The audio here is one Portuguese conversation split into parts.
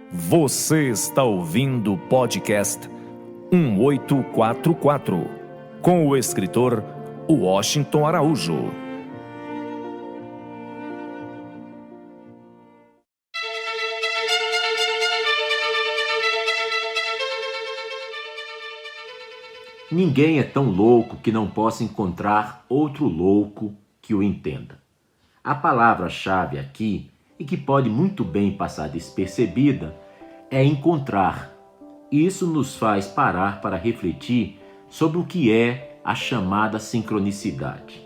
Você está ouvindo o podcast 1844, com o escritor Washington Araújo. Ninguém é tão louco que não possa encontrar outro louco que o entenda. A palavra-chave aqui, e que pode muito bem passar despercebida, é encontrar. Isso nos faz parar para refletir sobre o que é a chamada sincronicidade.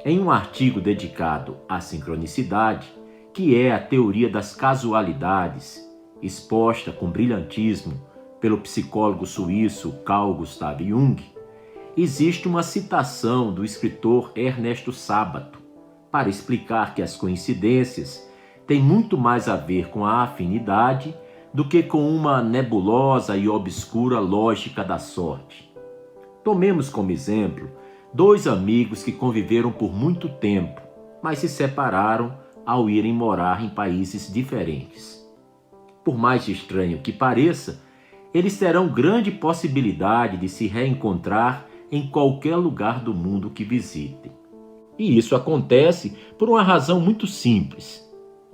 Em um artigo dedicado à sincronicidade, que é a teoria das casualidades, exposta com brilhantismo pelo psicólogo suíço Carl Gustav Jung, existe uma citação do escritor Ernesto Sábato para explicar que as coincidências têm muito mais a ver com a afinidade do que com uma nebulosa e obscura lógica da sorte. Tomemos como exemplo dois amigos que conviveram por muito tempo, mas se separaram ao irem morar em países diferentes. Por mais estranho que pareça, eles terão grande possibilidade de se reencontrar em qualquer lugar do mundo que visitem. E isso acontece por uma razão muito simples.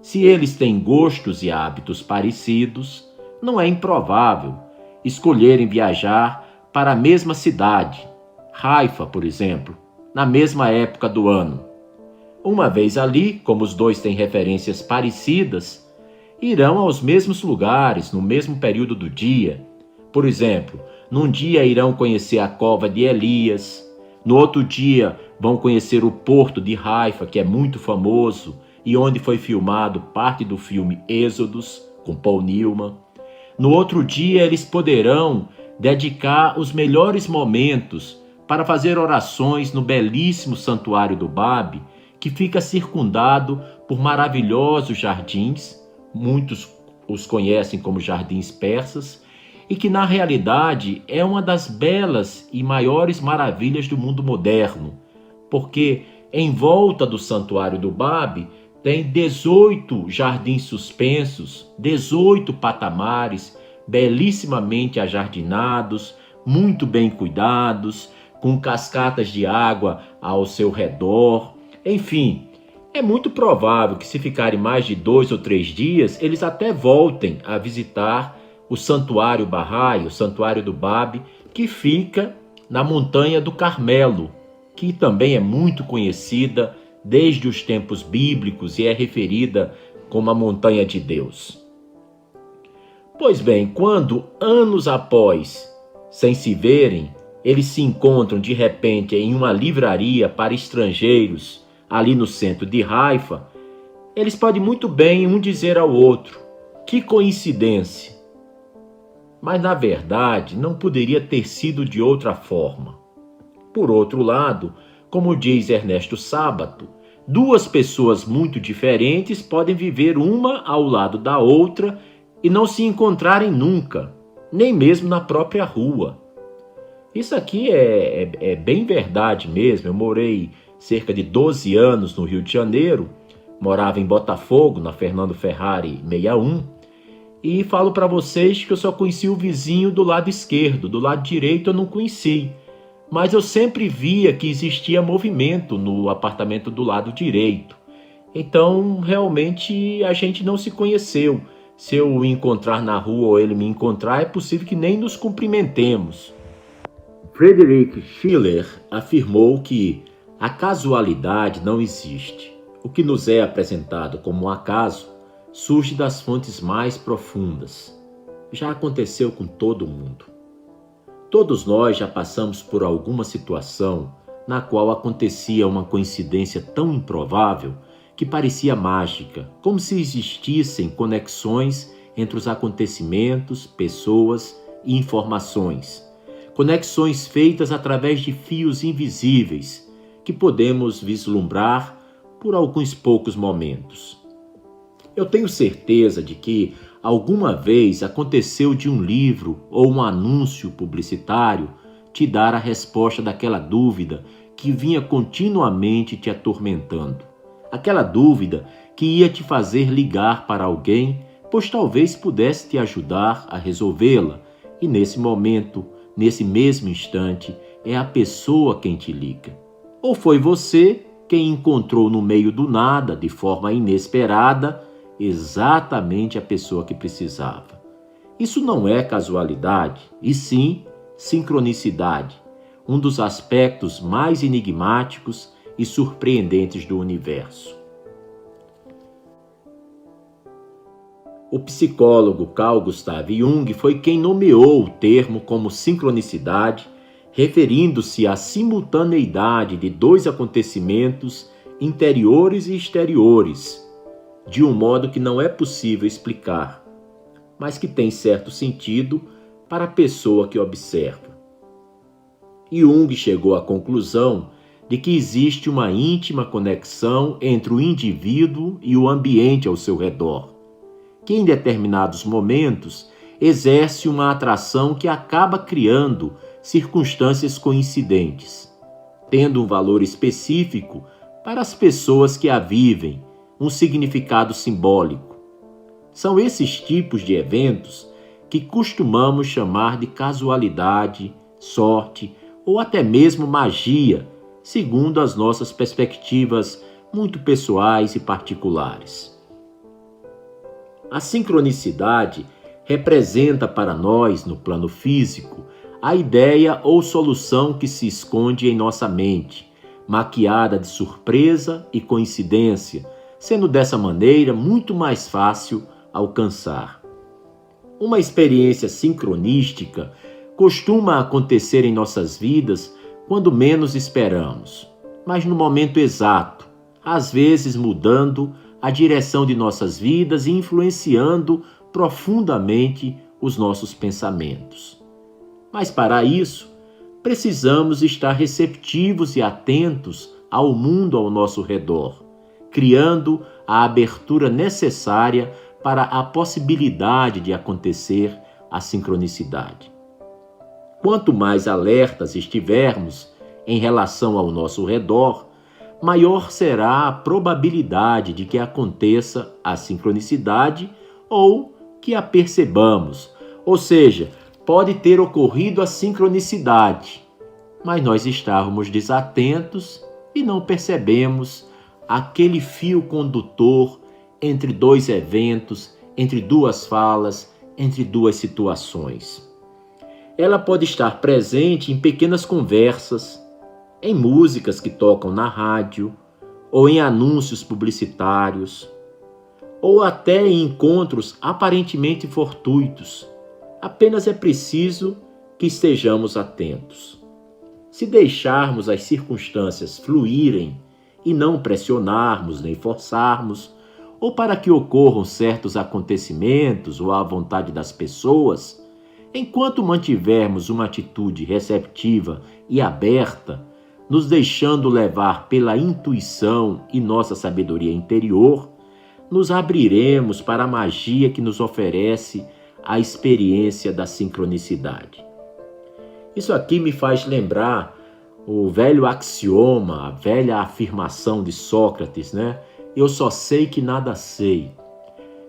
Se eles têm gostos e hábitos parecidos, não é improvável escolherem viajar para a mesma cidade, Haifa, por exemplo, na mesma época do ano. Uma vez ali, como os dois têm referências parecidas, irão aos mesmos lugares no mesmo período do dia. Por exemplo, num dia irão conhecer a cova de Elias, no outro dia vão conhecer o porto de Haifa, que é muito famoso e onde foi filmado parte do filme Êxodos, com Paul Newman. No outro dia eles poderão dedicar os melhores momentos para fazer orações no belíssimo santuário do Babi, que fica circundado por maravilhosos jardins, muitos os conhecem como jardins persas, e que na realidade é uma das belas e maiores maravilhas do mundo moderno, porque em volta do santuário do Babi tem 18 jardins suspensos, 18 patamares, belíssimamente ajardinados, muito bem cuidados, com cascatas de água ao seu redor. Enfim, é muito provável que se ficarem mais de 2 ou 3 dias, eles até voltem a visitar o Santuário Bahá'í, o Santuário do Babi, que fica na Montanha do Carmelo, que também é muito conhecida desde os tempos bíblicos e é referida como a Montanha de Deus. Pois bem, quando anos após, sem se verem, eles se encontram de repente em uma livraria para estrangeiros ali no centro de Haifa, eles podem muito bem um dizer ao outro: que coincidência! Mas na verdade não poderia ter sido de outra forma. Por outro lado, como diz Ernesto Sábato, duas pessoas muito diferentes podem viver uma ao lado da outra e não se encontrarem nunca, nem mesmo na própria rua. Isso aqui é bem verdade mesmo. Eu morei cerca de 12 anos no Rio de Janeiro, morava em Botafogo, na Fernando Ferrari 61, e falo para vocês que eu só conheci o vizinho do lado esquerdo, do lado direito eu não conheci. Mas eu sempre via que existia movimento no apartamento do lado direito. Então, realmente, a gente não se conheceu. Se eu o encontrar na rua ou ele me encontrar, é possível que nem nos cumprimentemos. Friedrich Schiller afirmou que a casualidade não existe. O que nos é apresentado como um acaso surge das fontes mais profundas. Já aconteceu com todo mundo. Todos nós já passamos por alguma situação na qual acontecia uma coincidência tão improvável que parecia mágica, como se existissem conexões entre os acontecimentos, pessoas e informações. Conexões feitas através de fios invisíveis que podemos vislumbrar por alguns poucos momentos. Eu tenho certeza de que alguma vez aconteceu de um livro ou um anúncio publicitário te dar a resposta daquela dúvida que vinha continuamente te atormentando. Aquela dúvida que ia te fazer ligar para alguém pois talvez pudesse te ajudar a resolvê-la, e nesse momento, nesse mesmo instante, é a pessoa quem te liga. Ou foi você quem encontrou no meio do nada, de forma inesperada, exatamente a pessoa que precisava. Isso não é casualidade, e sim sincronicidade, um dos aspectos mais enigmáticos e surpreendentes do universo. O psicólogo Carl Gustav Jung foi quem nomeou o termo como sincronicidade, referindo-se à simultaneidade de dois acontecimentos interiores e exteriores, de um modo que não é possível explicar, mas que tem certo sentido para a pessoa que observa. Jung chegou à conclusão de que existe uma íntima conexão entre o indivíduo e o ambiente ao seu redor, que em determinados momentos exerce uma atração que acaba criando circunstâncias coincidentes, tendo um valor específico para as pessoas que a vivem, um significado simbólico. São esses tipos de eventos que costumamos chamar de casualidade, sorte ou até mesmo magia, segundo as nossas perspectivas muito pessoais e particulares. A sincronicidade representa para nós, no plano físico, a ideia ou solução que se esconde em nossa mente, maquiada de surpresa e coincidência, sendo dessa maneira muito mais fácil alcançar. Uma experiência sincronística costuma acontecer em nossas vidas quando menos esperamos, mas no momento exato, às vezes mudando a direção de nossas vidas e influenciando profundamente os nossos pensamentos. Mas para isso, precisamos estar receptivos e atentos ao mundo ao nosso redor, criando a abertura necessária para a possibilidade de acontecer a sincronicidade. Quanto mais alertas estivermos em relação ao nosso redor, maior será a probabilidade de que aconteça a sincronicidade ou que a percebamos. Ou seja, pode ter ocorrido a sincronicidade, mas nós estarmos desatentos e não percebemos aquele fio condutor entre dois eventos, entre duas falas, entre duas situações. Ela pode estar presente em pequenas conversas, em músicas que tocam na rádio, ou em anúncios publicitários, ou até em encontros aparentemente fortuitos. Apenas é preciso que estejamos atentos. Se deixarmos as circunstâncias fluírem e não pressionarmos nem forçarmos, ou para que ocorram certos acontecimentos ou à vontade das pessoas, enquanto mantivermos uma atitude receptiva e aberta, nos deixando levar pela intuição e nossa sabedoria interior, nos abriremos para a magia que nos oferece a experiência da sincronicidade. Isso aqui me faz lembrar o velho axioma, a velha afirmação de Sócrates, né? Eu só sei que nada sei.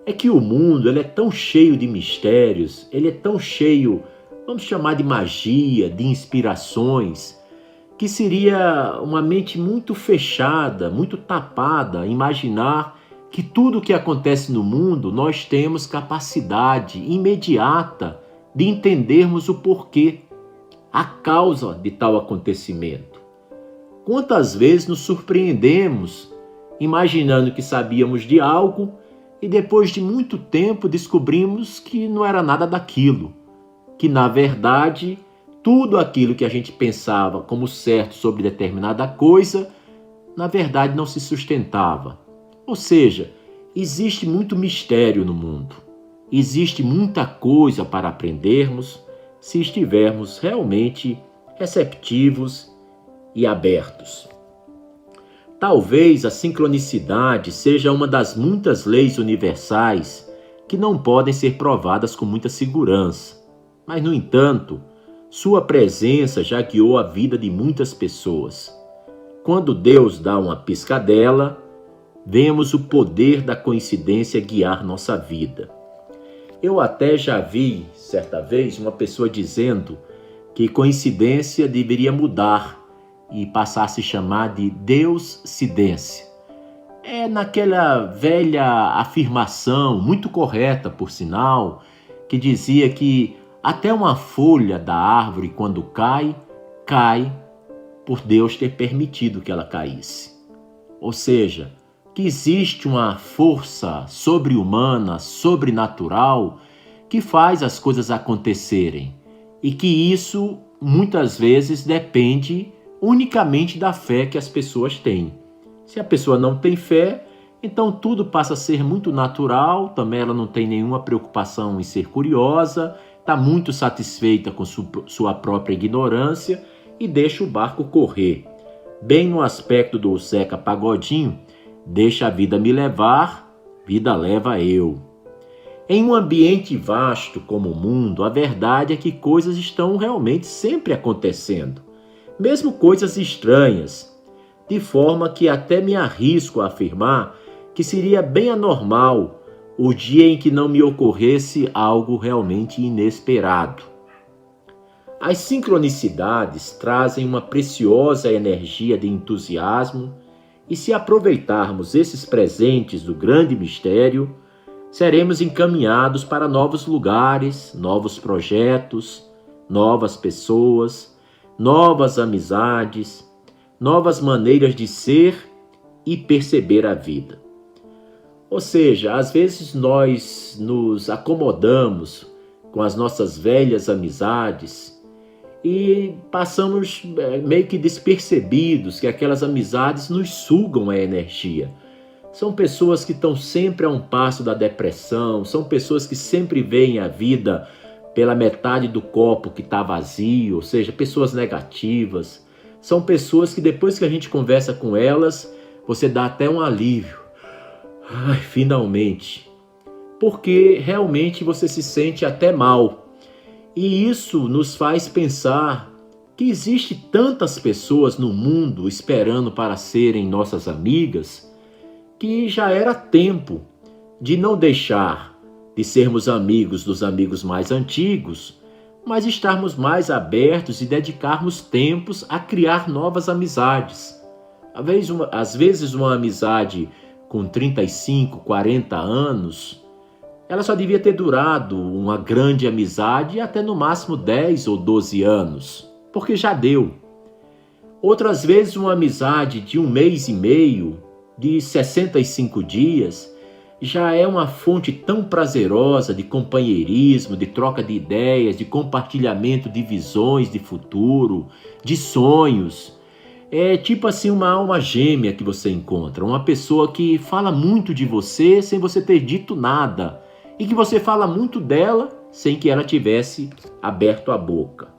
É que o mundo ele é tão cheio de mistérios, ele é tão cheio, vamos chamar de magia, de inspirações, que seria uma mente muito fechada, muito tapada, imaginar que tudo o que acontece no mundo nós temos capacidade imediata de entendermos o porquê, a causa de tal acontecimento. Quantas vezes nos surpreendemos imaginando que sabíamos de algo e depois de muito tempo descobrimos que não era nada daquilo, que na verdade tudo aquilo que a gente pensava como certo sobre determinada coisa, na verdade não se sustentava. Ou seja, existe muito mistério no mundo. Existe muita coisa para aprendermos se estivermos realmente receptivos e abertos. Talvez a sincronicidade seja uma das muitas leis universais que não podem ser provadas com muita segurança, mas, no entanto, sua presença já guiou a vida de muitas pessoas. Quando Deus dá uma piscadela, vemos o poder da coincidência guiar nossa vida. Eu até já vi, certa vez, uma pessoa dizendo que coincidência deveria mudar e passar a se chamar de Deuscidência. É naquela velha afirmação, muito correta por sinal, que dizia que até uma folha da árvore, quando cai, cai por Deus ter permitido que ela caísse. Ou seja, que existe uma força sobre-humana, sobrenatural, que faz as coisas acontecerem e que isso muitas vezes depende unicamente da fé que as pessoas têm. Se a pessoa não tem fé, então tudo passa a ser muito natural, também ela não tem nenhuma preocupação em ser curiosa, está muito satisfeita com sua própria ignorância e deixa o barco correr. Bem no aspecto do Zeca Pagodinho, deixa a vida me levar, vida leva eu. Em um ambiente vasto como o mundo, a verdade é que coisas estão realmente sempre acontecendo, mesmo coisas estranhas, de forma que até me arrisco a afirmar que seria bem anormal o dia em que não me ocorresse algo realmente inesperado. As sincronicidades trazem uma preciosa energia de entusiasmo e se aproveitarmos esses presentes do grande mistério, seremos encaminhados para novos lugares, novos projetos, novas pessoas, novas amizades, novas maneiras de ser e perceber a vida. Ou seja, às vezes nós nos acomodamos com as nossas velhas amizades e passamos meio que despercebidos que aquelas amizades nos sugam a energia. São pessoas que estão sempre a um passo da depressão, são pessoas que sempre veem a vida pela metade do copo que está vazio, ou seja, pessoas negativas. São pessoas que depois que a gente conversa com elas, você dá até um alívio. Ai, finalmente. Porque realmente você se sente até mal. E isso nos faz pensar que existe tantas pessoas no mundo esperando para serem nossas amigas, que já era tempo de não deixar de sermos amigos dos amigos mais antigos, mas estarmos mais abertos e dedicarmos tempos a criar novas amizades. Às vezes uma amizade com 35, 40 anos, ela só devia ter durado uma grande amizade até no máximo 10 ou 12 anos, porque já deu. Outras vezes uma amizade de 1 mês e meio, de 65 dias, já é uma fonte tão prazerosa de companheirismo, de troca de ideias, de compartilhamento de visões de futuro, de sonhos. É tipo assim uma alma gêmea que você encontra, uma pessoa que fala muito de você sem você ter dito nada e que você fala muito dela sem que ela tivesse aberto a boca.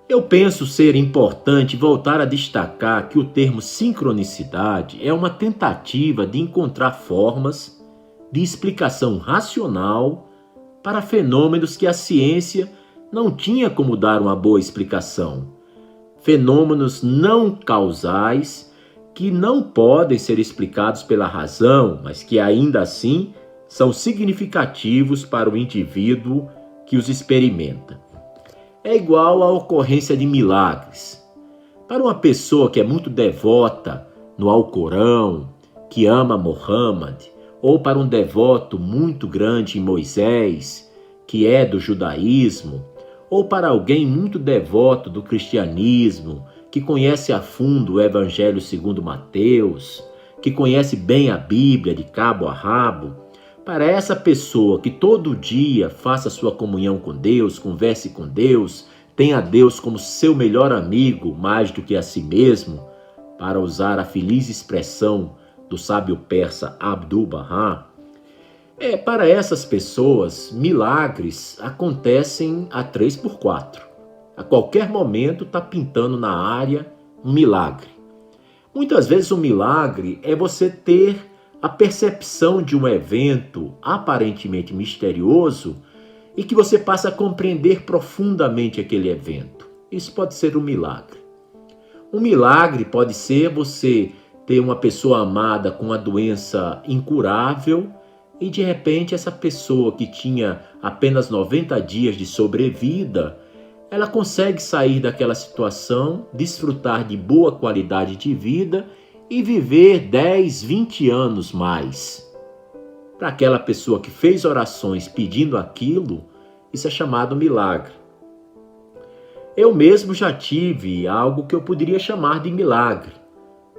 Eu penso ser importante voltar a destacar que o termo sincronicidade é uma tentativa de encontrar formas de explicação racional para fenômenos que a ciência não tinha como dar uma boa explicação. Fenômenos não causais que não podem ser explicados pela razão, mas que ainda assim são significativos para o indivíduo que os experimenta. É igual à ocorrência de milagres. Para uma pessoa que é muito devota no Alcorão, que ama Muhammad, ou para um devoto muito grande em Moisés, que é do judaísmo, ou para alguém muito devoto do cristianismo, que conhece a fundo o Evangelho segundo Mateus, que conhece bem a Bíblia de cabo a rabo, para essa pessoa que todo dia faça sua comunhão com Deus, converse com Deus, tenha Deus como seu melhor amigo mais do que a si mesmo, para usar a feliz expressão do sábio persa Abdu'l-Bahá, para essas pessoas, milagres acontecem a 3x4. A qualquer momento está pintando na área um milagre. Muitas vezes o milagre é você ter a percepção de um evento aparentemente misterioso e que você passa a compreender profundamente aquele evento. Isso pode ser um milagre. Um milagre pode ser você ter uma pessoa amada com uma doença incurável e de repente essa pessoa que tinha apenas 90 dias de sobrevida, ela consegue sair daquela situação, desfrutar de boa qualidade de vida e viver 10, 20 anos mais. Para aquela pessoa que fez orações pedindo aquilo, isso é chamado milagre. Eu mesmo já tive algo que eu poderia chamar de milagre.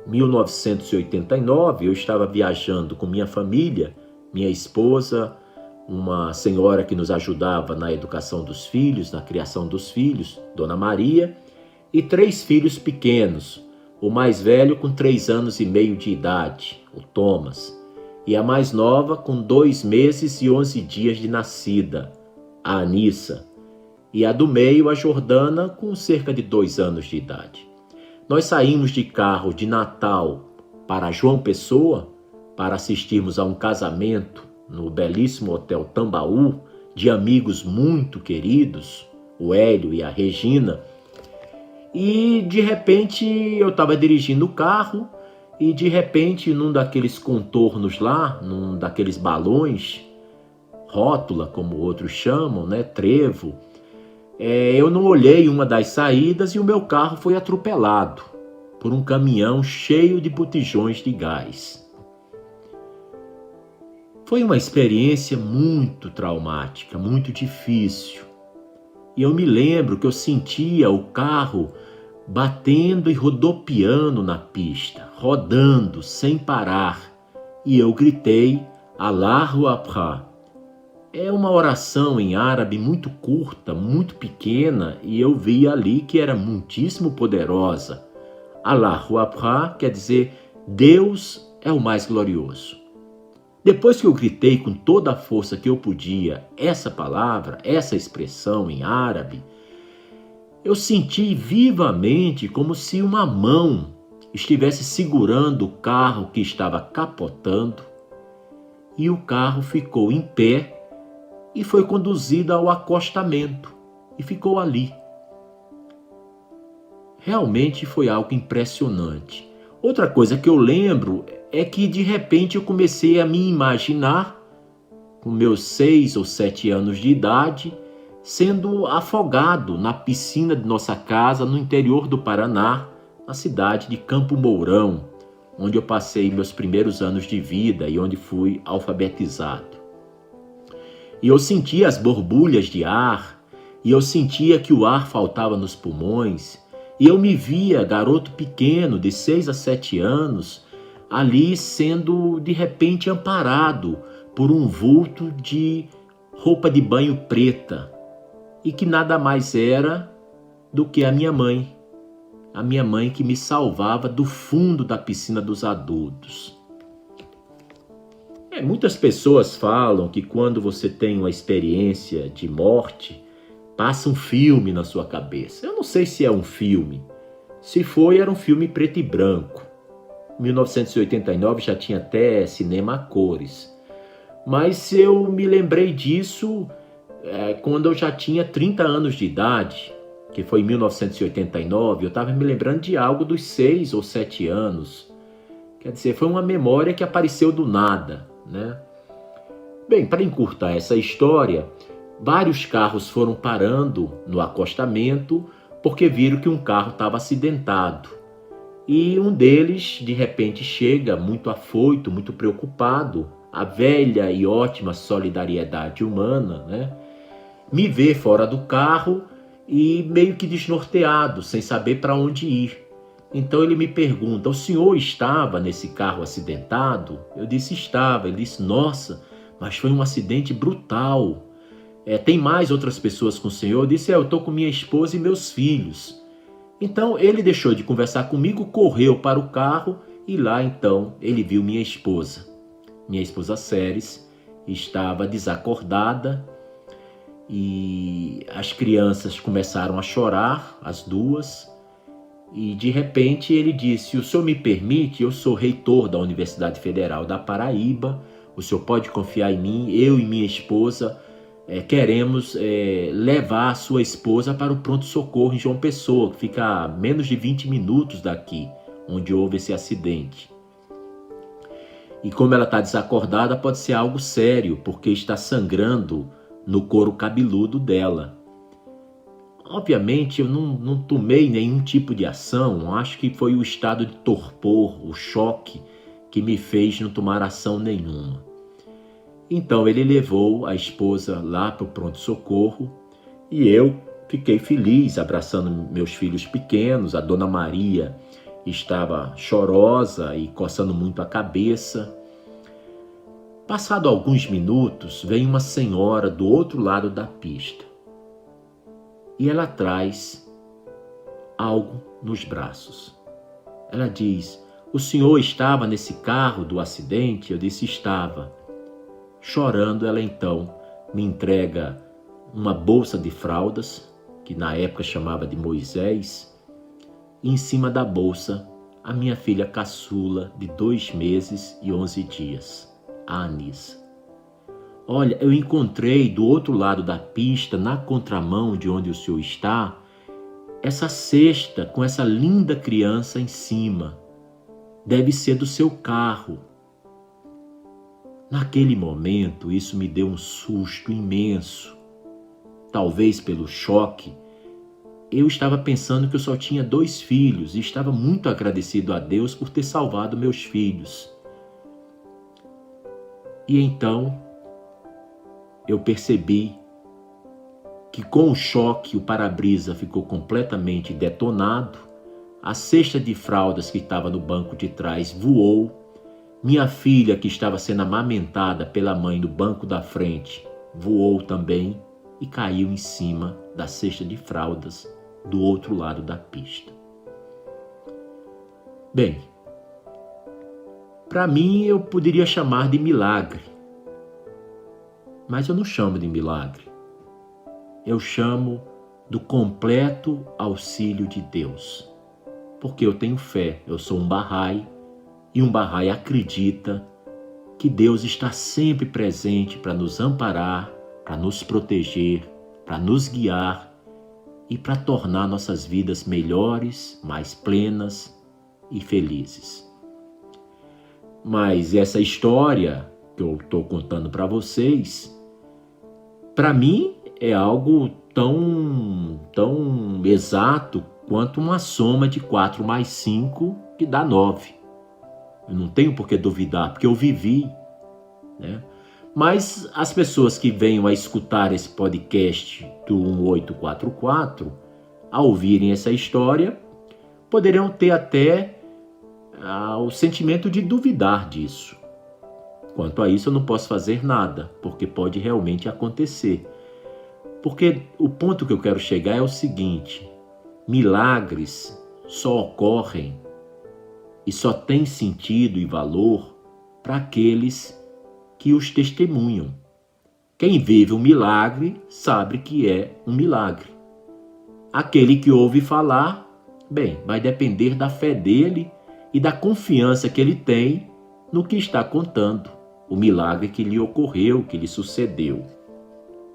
Em 1989, eu estava viajando com minha família, minha esposa, uma senhora que nos ajudava na educação dos filhos, na criação dos filhos, Dona Maria, e 3 filhos pequenos, o mais velho com 3 anos e meio de idade, o Thomas, e a mais nova com 2 meses e 11 dias de nascida, a Anissa, e a do meio, a Jordana, com cerca de 2 anos de idade. Nós saímos de carro de Natal para João Pessoa para assistirmos a um casamento no belíssimo Hotel Tambaú, de amigos muito queridos, o Hélio e a Regina. E de repente eu estava dirigindo o carro e de repente num daqueles contornos lá, num daqueles balões, rótula como outros chamam, né, trevo, eu não olhei uma das saídas e o meu carro foi atropelado por um caminhão cheio de botijões de gás. Foi uma experiência muito traumática, muito difícil. E eu me lembro que eu sentia o carro batendo e rodopiando na pista, rodando sem parar. E eu gritei, Allahu Akbar. É uma oração em árabe muito curta, muito pequena, e eu vi ali que era muitíssimo poderosa. Allahu Akbar quer dizer Deus é o mais glorioso. Depois que eu gritei com toda a força que eu podia essa palavra, essa expressão em árabe, eu senti vivamente como se uma mão estivesse segurando o carro que estava capotando e o carro ficou em pé e foi conduzido ao acostamento e ficou ali. Realmente foi algo impressionante. Outra coisa que eu lembro é que de repente eu comecei a me imaginar, com meus 6 ou 7 anos de idade, sendo afogado na piscina de nossa casa no interior do Paraná, na cidade de Campo Mourão, onde eu passei meus primeiros anos de vida e onde fui alfabetizado. E eu sentia as borbulhas de ar, e eu sentia que o ar faltava nos pulmões, e eu me via, garoto pequeno, de 6 a 7 anos, ali sendo de repente amparado por um vulto de roupa de banho preta, e que nada mais era do que a minha mãe que me salvava do fundo da piscina dos adultos. Muitas pessoas falam que quando você tem uma experiência de morte, passa um filme na sua cabeça. Eu não sei se é um filme. Se foi, era um filme preto e branco. Em 1989 já tinha até cinema a cores. Mas eu me lembrei disso quando eu já tinha 30 anos de idade, que foi em 1989. Eu estava me lembrando de algo dos 6 ou 7 anos. Quer dizer, foi uma memória que apareceu do nada, né? Bem, para encurtar essa história, vários carros foram parando no acostamento porque viram que um carro estava acidentado. E um deles, de repente, chega muito afoito, muito preocupado, a velha e ótima solidariedade humana, né? Me vê fora do carro e meio que desnorteado, sem saber para onde ir. Então ele me pergunta, o senhor estava nesse carro acidentado? Eu disse, estava. Ele disse, nossa, mas foi um acidente brutal. Tem mais outras pessoas com o senhor? Eu disse, eu estou com minha esposa e meus filhos. Então ele deixou de conversar comigo, correu para o carro e lá então ele viu minha esposa. Minha esposa Ceres estava desacordada e as crianças começaram a chorar, as duas. E de repente ele disse, o senhor me permite? Eu sou reitor da Universidade Federal da Paraíba, o senhor pode confiar em mim, eu e minha esposa queremos levar a sua esposa para o pronto-socorro em João Pessoa, que fica a menos de 20 minutos daqui, onde houve esse acidente. E como ela está desacordada, pode ser algo sério, porque está sangrando no couro cabeludo dela. Obviamente, eu não tomei nenhum tipo de ação. Acho que foi o estado de torpor, o choque, que me fez não tomar ação nenhuma. Então, ele levou a esposa lá para o pronto-socorro e eu fiquei feliz, abraçando meus filhos pequenos. A Dona Maria estava chorosa e coçando muito a cabeça. Passado alguns minutos, vem uma senhora do outro lado da pista. E ela traz algo nos braços. Ela diz: "O senhor estava nesse carro do acidente?" Eu disse: "Estava." Chorando, ela então me entrega uma bolsa de fraldas, que na época chamava de Moisés, e em cima da bolsa a minha filha caçula de 2 meses e 11 dias, a Anissa. "Olha, eu encontrei do outro lado da pista, na contramão de onde o senhor está, essa cesta com essa linda criança em cima. Deve ser do seu carro." Naquele momento, isso me deu um susto imenso. Talvez pelo choque, eu estava pensando que eu só tinha 2 filhos e estava muito agradecido a Deus por ter salvado meus filhos. E então, eu percebi que com o choque o para-brisa ficou completamente detonado, a cesta de fraldas que estava no banco de trás voou, minha filha, que estava sendo amamentada pela mãe no banco da frente, voou também e caiu em cima da cesta de fraldas do outro lado da pista. Bem, para mim eu poderia chamar de milagre, mas eu não chamo de milagre. Eu chamo do completo auxílio de Deus, porque eu tenho fé, eu sou um Bahá'í, e um Bahá'í acredita que Deus está sempre presente para nos amparar, para nos proteger, para nos guiar e para tornar nossas vidas melhores, mais plenas e felizes. Mas essa história que eu estou contando para vocês, para mim é algo tão exato quanto uma soma de 4 mais 5 que dá 9. Eu não tenho por que duvidar, porque eu vivi, né? Mas as pessoas que venham a escutar esse podcast do 1844, ao ouvirem essa história, poderão ter até o sentimento de duvidar disso. Quanto a isso, eu não posso fazer nada, porque pode realmente acontecer. Porque o ponto que eu quero chegar é o seguinte: milagres só ocorrem e só têm sentido e valor para aqueles que os testemunham. Quem vive um milagre sabe que é um milagre. Aquele que ouve falar, bem, vai depender da fé dele e da confiança que ele tem no que está contando, o milagre que lhe ocorreu, que lhe sucedeu.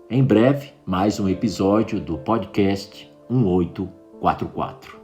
Em breve, mais um episódio do podcast 1844.